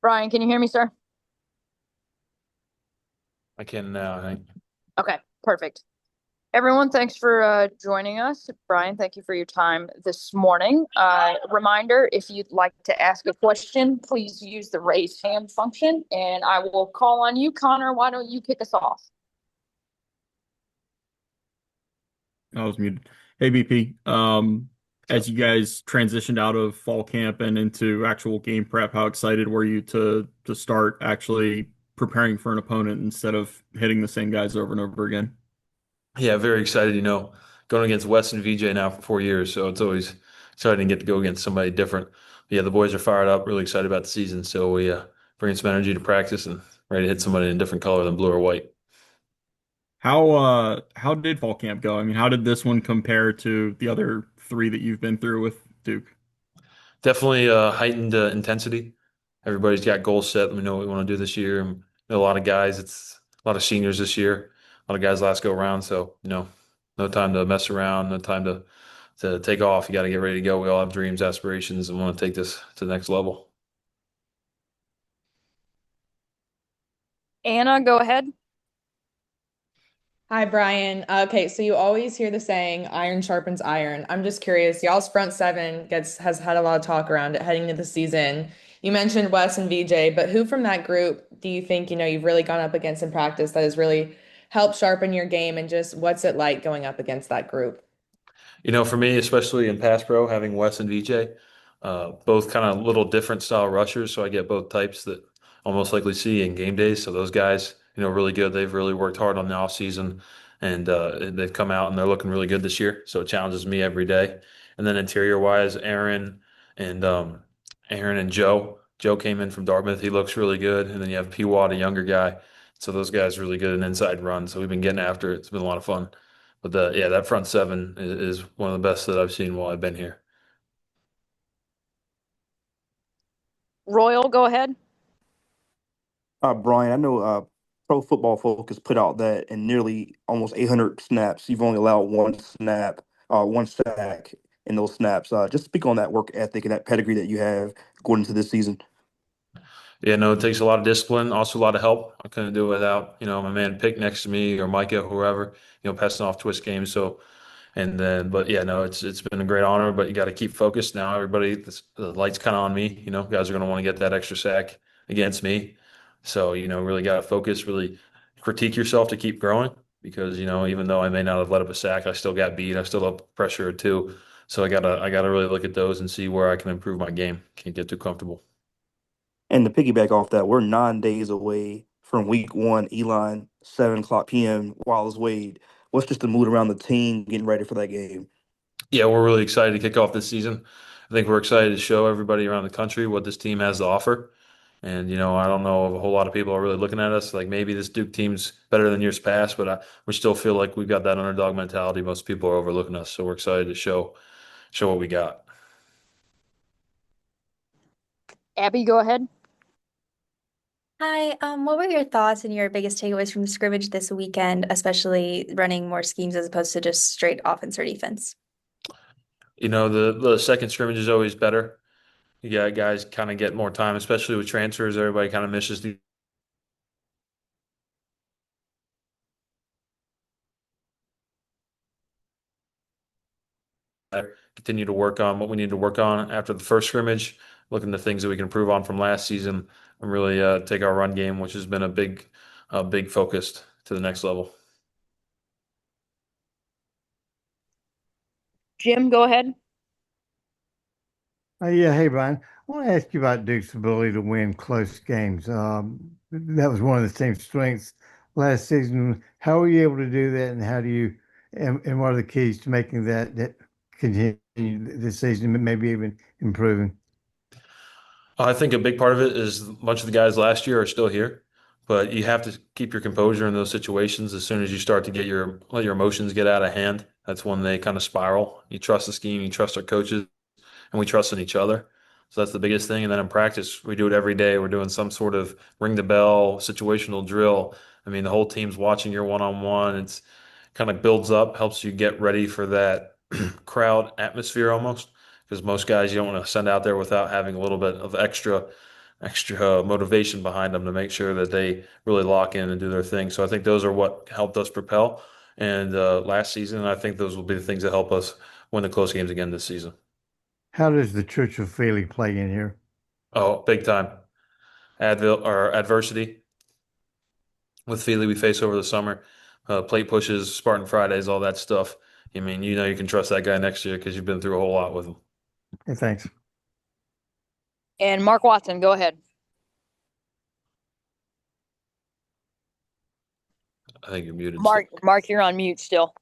Brian, can you hear me, sir? I can now, I think. Okay, perfect. Everyone, thanks for joining us. Brian, thank you for your time this morning. Reminder, if you'd like to ask a question, please use the raise hand function and I will call on you. Connor, why don't you kick us off? I was muted. Hey, BP. As you guys transitioned out of fall camp and into actual game prep, how excited were you to start actually preparing for an opponent instead of hitting the same guys over and over again? Yeah, very excited, going against Wes and VJ now for 4 years, so it's always exciting to get to go against somebody different. But yeah, the boys are fired up, really excited about the season, so we bringing some energy to practice and ready to hit somebody in a different color than blue or white. How did fall camp go? I mean, how did this one compare to the other three that you've been through with Duke? Definitely heightened intensity. Everybody's got goals set. We know what we want to do this year. And a lot of guys, it's a lot of seniors this year, a lot of guys last go around. So, no time to mess around, no time to take off. You got to get ready to go. We all have dreams, aspirations, and want to take this to the next level. Anna, go ahead. Hi, Brian. Okay, so you always hear the saying iron sharpens iron. I'm just curious, y'all's front seven has had a lot of talk around it heading into the season. You mentioned Wes and VJ, but who from that group do you think, you've really gone up against in practice that has really helped sharpen your game and just what's it like going up against that group? For me, especially in pass pro, having Wes and VJ, both kind of little different style rushers, so I get both types that almost likely see in game days. So those guys, really good. They've really worked hard on the off season, and they've come out and they're looking really good this year. So it challenges me every day. And then interior wise, and Aaron and Joe. Joe came in from Dartmouth. He looks really good. And then you have P. Watt, a younger guy. So those guys really good in inside run. So we've been getting after it. It's been a lot of fun. But yeah, that front seven is one of the best that I've seen while I've been here. Royal, go ahead. Brian, I know Pro Football Focus put out that in nearly almost 800 snaps, you've only allowed one snap, one sack in those snaps. Just speak on that work ethic and that pedigree that you have going into this season. Yeah, no, it takes a lot of discipline, also a lot of help. I couldn't do it without, my man Pick next to me or Micah, whoever, passing off twist games. So, and then, but yeah, no, it's been a great honor, but you got to keep focused now. Everybody, the light's kind of on me. Guys are going to want to get that extra sack against me. So, really got to focus, really critique yourself to keep growing because, even though I may not have let up a sack, I still got beat. I still have pressure too. So I gotta really look at those and see where I can improve my game. Can't get too comfortable. And to piggyback off that, we're 9 days away from week one, Elon, 7 o'clock p.m., Wallace Wade. What's just the mood around the team getting ready for that game? Yeah, we're really excited to kick off this season. I think we're excited to show everybody around the country what this team has to offer. And, I don't know if a whole lot of people are really looking at us like maybe this Duke team's better than years past, but we still feel like we've got that underdog mentality. Most people are overlooking us, so we're excited to show what we got. Abby, go ahead. Hi, what were your thoughts and your biggest takeaways from the scrimmage this weekend, especially running more schemes as opposed to just straight offense or defense? The second scrimmage is always better. You got guys kind of get more time, especially with transfers. Everybody kind of misses the continue to work on what we need to work on after the first scrimmage, looking to things that we can improve on from last season, and really take our run game, which has been a big focus to the next level. Jim, go ahead. Yeah, hey Brian. I want to ask you about Duke's ability to win close games. That was one of the team's strengths last season. How were you able to do that, and how do you, and what are the keys to making that continue this season, and maybe even improving? I think a big part of it is a bunch of the guys last year are still here, but you have to keep your composure in those situations. As soon as you start to let your emotions get out of hand, that's when they kind of spiral. You trust the scheme, you trust our coaches, and we trust in each other. So that's the biggest thing. And then in practice, we do it every day. We're doing some sort of ring the bell situational drill. I mean, the whole team's watching your one-on-one. It's kind of builds up, helps you get ready for that crowd atmosphere almost. Because most guys you don't want to send out there without having a little bit of extra extra motivation behind them to make sure that they really lock in and do their thing. So I think those are what helped us propel. And last season, I think those will be the things that help us win the close games again this season. How does the Churchill Feely play in here? Oh, big time. Advil or adversity with Feely we face over the summer, plate pushes, Spartan Fridays, all that stuff. I mean, you can trust that guy next year because you've been through a whole lot with him. Hey, thanks. And Mark Watson, go ahead. I think you're muted. Mark, you're on mute still.